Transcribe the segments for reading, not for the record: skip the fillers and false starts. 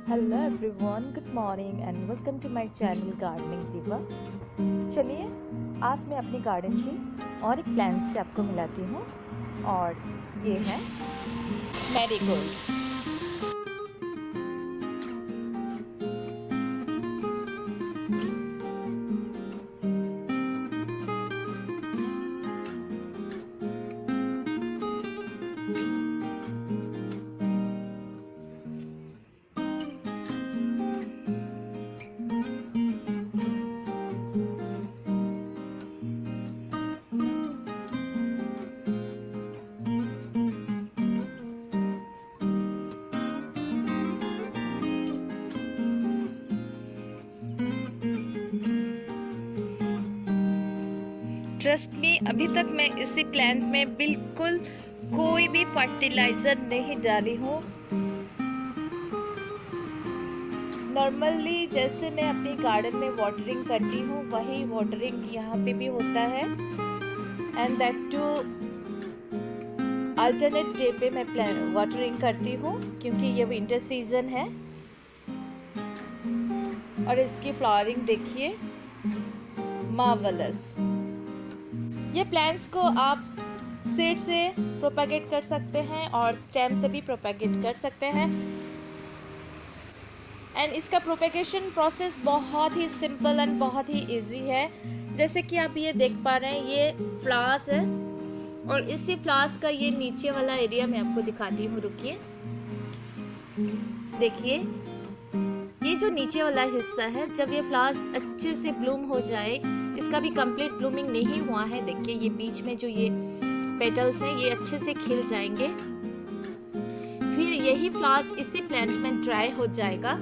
Hello everyone, good morning and welcome to my channel gardening diva. चलिए आज मैं अपनी गार्डन की और एक प्लांट से आपको मिलाती हूँ और ये है मैरीगोल्ड। ट्रस्ट मी, अभी तक मैं इसी प्लांट में बिल्कुल कोई भी फर्टिलाइजर नहीं डाली हूँ। नॉर्मली जैसे मैं अपनी गार्डन में वाटरिंग करती हूँ वही वाटरिंग यहाँ पे भी होता है, and that too alternate day पे मैं वाटरिंग करती हूँ क्योंकि ये विंटर सीजन है। और इसकी फ्लावरिंग देखिए, मार्वलस। ये प्लांट्स को आप सीड से प्रोपेगेट कर सकते हैं और स्टेम से भी प्रोपेगेट कर सकते हैं, एंड इसका प्रोपेगेशन प्रोसेस बहुत ही सिंपल एंड बहुत ही इजी है। जैसे कि आप ये देख पा रहे हैं, ये फ्लावर्स है और इसी फ्लावर्स का ये नीचे वाला एरिया मैं आपको दिखाती हूँ। रुकिए, देखिए ये जो नीचे वाला हिस्सा है, जब ये फ्लावर्स अच्छे से ब्लूम हो जाए, इसका भी कंप्लीट ब्लूमिंग नहीं हुआ है, देखिए ये बीच में जो ये पेटल्स हैं ये अच्छे से खिल जाएंगे। फिर यही फ्लावर्स इसी प्लांट में ड्राई हो जाएगा।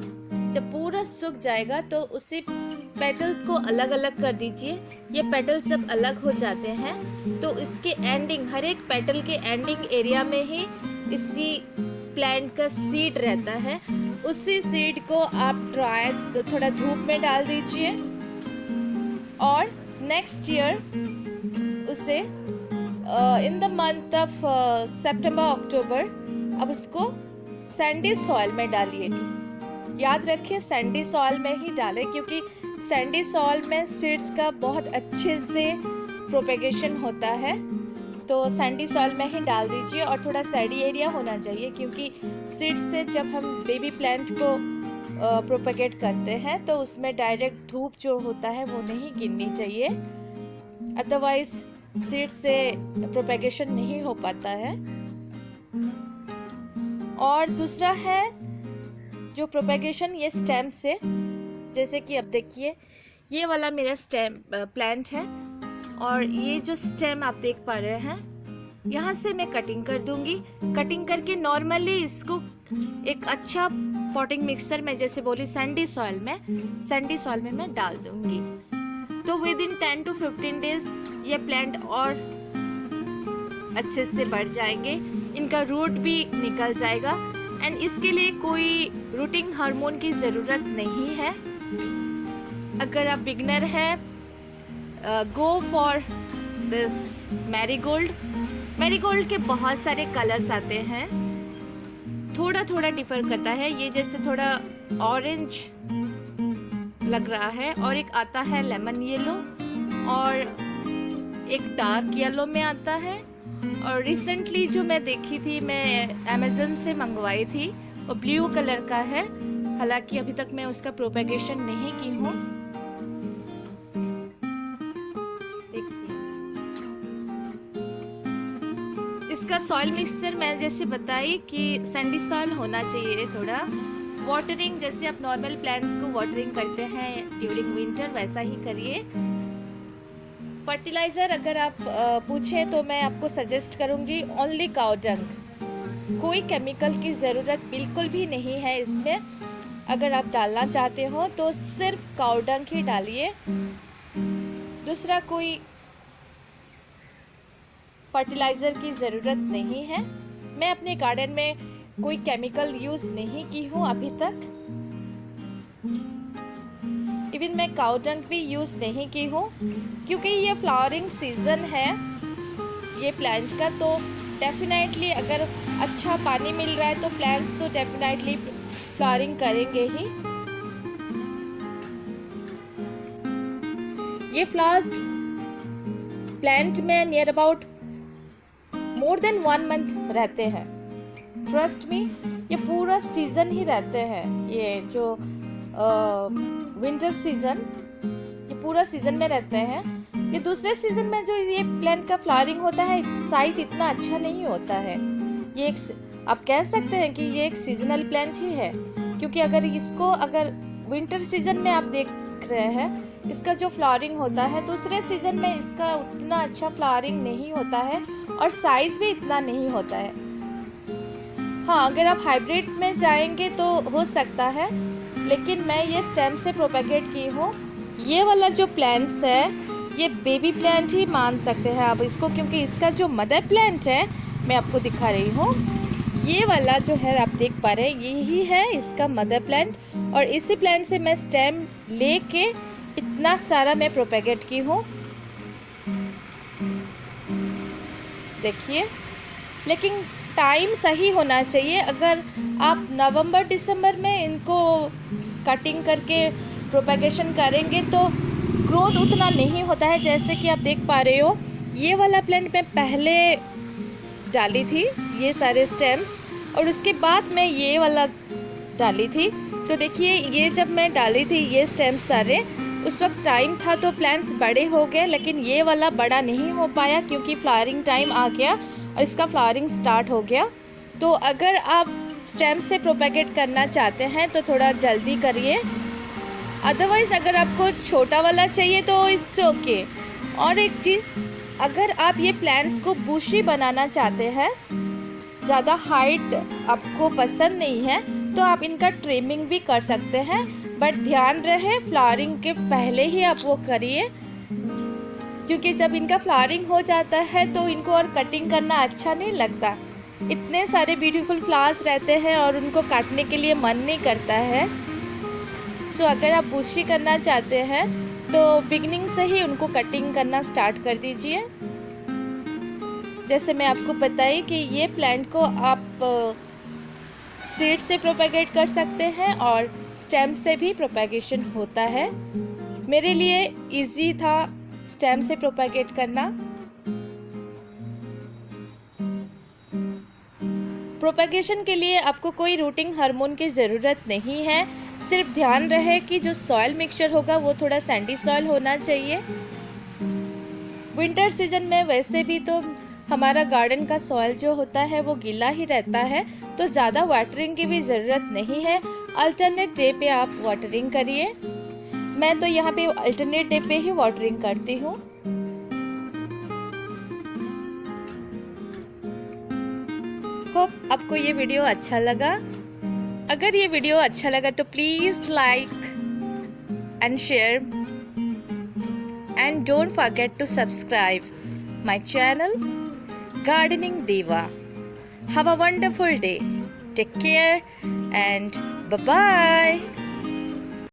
जब पूरा सूख जाएगा तो उसी पेटल्स को अलग अलग कर दीजिए। ये पेटल्स जब अलग हो जाते हैं तो इसके एंडिंग, हर एक पेटल के एंडिंग एरिया में ही इसी प्लांट का सीड रहता है। उसी सीड को आप ड्राई थोड़ा धूप में डाल दीजिए और नेक्स्ट ईयर उसे इन द मंथ ऑफ सितंबर अक्टूबर अब उसको सैंडी सॉइल में डालिए। याद रखिए सैंडी सॉइल में ही डालें क्योंकि सैंडी सॉइल में सीड्स का बहुत अच्छे से प्रोपेगेशन होता है। तो सैंडी सॉइल में ही डाल दीजिए और थोड़ा सैडी एरिया होना चाहिए क्योंकि सीड्स से जब हम बेबी प्लांट को प्रोपेगेट करते हैं तो उसमें डायरेक्ट धूप जो होता है वो नहीं गिरनी चाहिए, अदरवाइज सीड से प्रोपेगेशन नहीं हो पाता है। और दूसरा है जो प्रोपेगेशन ये स्टेम से, जैसे कि अब देखिए ये वाला मेरा स्टेम प्लांट है और ये जो स्टेम आप देख पा रहे हैं, यहाँ से मैं कटिंग कर दूंगी। कटिंग करके नॉर्मली इसको एक अच्छा पॉटिंग मिक्सचर में, जैसे बोली सैंडी सॉइल में मैं डाल दूंगी। तो विद इन 10 to 15 डेज ये प्लांट और अच्छे से बढ़ जाएंगे, इनका रूट भी निकल जाएगा, एंड इसके लिए कोई रूटिंग हार्मोन की ज़रूरत नहीं है। अगर आप बिगनर हैं, गो फॉर दिस मैरीगोल्ड के बहुत सारे कलर्स आते हैं, थोड़ा थोड़ा डिफर करता है। ये जैसे थोड़ा ऑरेंज लग रहा है, और एक आता है लेमन येलो, और एक डार्क येलो में आता है। और रिसेंटली जो मैं देखी थी, मैं अमेज़न से मंगवाई थी, वो ब्लू कलर का है। हालांकि अभी तक मैं उसका प्रोपेगेशन नहीं की हूँ। इसका सॉइल मिक्सचर मैं जैसे बताई कि सैंडी सॉइल होना चाहिए। थोड़ा वाटरिंग, जैसे आप नॉर्मल प्लांट्स को वाटरिंग करते हैं ड्यूरिंग विंटर, वैसा ही करिए। फर्टिलाइज़र अगर आप पूछें तो मैं आपको सजेस्ट करूंगी ओनली काउ डंग। कोई केमिकल की ज़रूरत बिल्कुल भी नहीं है इसमें। अगर आप डालना चाहते हो तो सिर्फ काउ डंग ही डालिए, दूसरा कोई फर्टिलाइज़र की ज़रूरत नहीं है। मैं अपने गार्डन में कोई केमिकल यूज़ नहीं की हूँ अभी तक, इवन मैं काउ डंग भी यूज़ नहीं की हूँ क्योंकि ये फ्लावरिंग सीज़न है ये प्लांट का। तो डेफिनेटली अगर अच्छा पानी मिल रहा है तो प्लांट्स तो डेफिनेटली फ्लावरिंग करेंगे ही। ये फ्लावर्स प्लांट में near about more than 1 month रहते हैं। ट्रस्ट मी, ये पूरा सीजन ही रहते हैं। ये जो विंटर सीजन, ये पूरा सीजन में रहते हैं। ये दूसरे सीजन में जो ये प्लांट का फ्लावरिंग होता है, साइज इतना अच्छा नहीं होता है। ये एक, आप कह सकते हैं कि ये एक सीजनल प्लांट ही है, क्योंकि अगर विंटर सीजन में आप देख रहे हैं, इसका जो फ्लावरिंग होता है, दूसरे सीजन में इसका उतना अच्छा फ्लावरिंग नहीं होता है और साइज भी इतना नहीं होता है। हाँ, अगर आप हाइब्रिड में जाएंगे तो हो सकता है, लेकिन मैं ये स्टेम से प्रोपेगेट की हूँ। ये वाला जो प्लांट्स है, ये बेबी प्लांट ही मान सकते हैं आप इसको, क्योंकि इसका जो मदर प्लांट है, मैं आपको दिखा रही हूँ। ये वाला जो है आप देख पा रहे हैं, यही है इसका मदर प्लांट, और इसी प्लांट से मैं स्टेम लेके इतना सारा मैं प्रोपेगेट की हूँ, देखिए। लेकिन टाइम सही होना चाहिए। अगर आप नवंबर दिसंबर में इनको कटिंग करके प्रोपेगेशन करेंगे तो ग्रोथ उतना नहीं होता है। जैसे कि आप देख पा रहे हो, ये वाला प्लांट मैं पहले डाली थी, ये सारे स्टेम्स, और उसके बाद मैं ये वाला डाली थी। तो देखिए, ये जब मैं डाली थी ये स्टेम्स सारे, उस वक्त टाइम था तो प्लांट्स बड़े हो गए, लेकिन ये वाला बड़ा नहीं हो पाया क्योंकि फ्लावरिंग टाइम आ गया और इसका फ्लावरिंग स्टार्ट हो गया। तो अगर आप स्टेम से प्रोपेगेट करना चाहते हैं तो थोड़ा जल्दी करिए, अदरवाइज़ अगर आपको छोटा वाला चाहिए तो इट्स ओके। और एक चीज़, अगर आप ये प्लांट्स को बुशी बनाना चाहते हैं, ज़्यादा हाइट आपको पसंद नहीं है, तो आप इनका ट्रिमिंग भी कर सकते हैं, बट ध्यान रहे फ्लावरिंग के पहले ही आप वो करिए, क्योंकि जब इनका फ्लावरिंग हो जाता है तो इनको और कटिंग करना अच्छा नहीं लगता। इतने सारे ब्यूटीफुल फ्लावर्स रहते हैं और उनको काटने के लिए मन नहीं करता है। सो अगर आप बुशी करना चाहते हैं तो बिगनिंग से ही उनको कटिंग करना स्टार्ट कर दीजिए। जैसे मैं आपको बताई कि ये प्लांट को आप सीड से प्रोपेगेट कर सकते हैं और स्टेम से भी प्रोपेगेशन होता है। मेरे लिए इजी था स्टेम से प्रोपेगेट करना। प्रोपेगेशन के लिए आपको कोई रूटिंग हार्मोन की ज़रूरत नहीं है, सिर्फ ध्यान रहे कि जो सॉइल मिक्सचर होगा वो थोड़ा सैंडी सॉइल होना चाहिए। विंटर सीजन में वैसे भी तो हमारा गार्डन का सॉइल जो होता है वो गीला ही रहता है, तो ज़्यादा वाटरिंग की भी ज़रूरत नहीं है। अल्टरनेट डे पे आप वाटरिंग करिए। मैं तो यहाँ पे अल्टरनेट डे पे ही वाटरिंग करती हूँ। होप आपको ये वीडियो अच्छा लगा। अगर ये वीडियो अच्छा लगा तो please like and share and don't forget to subscribe my channel Gardening Deva. Have a wonderful day. Take care and bye-bye.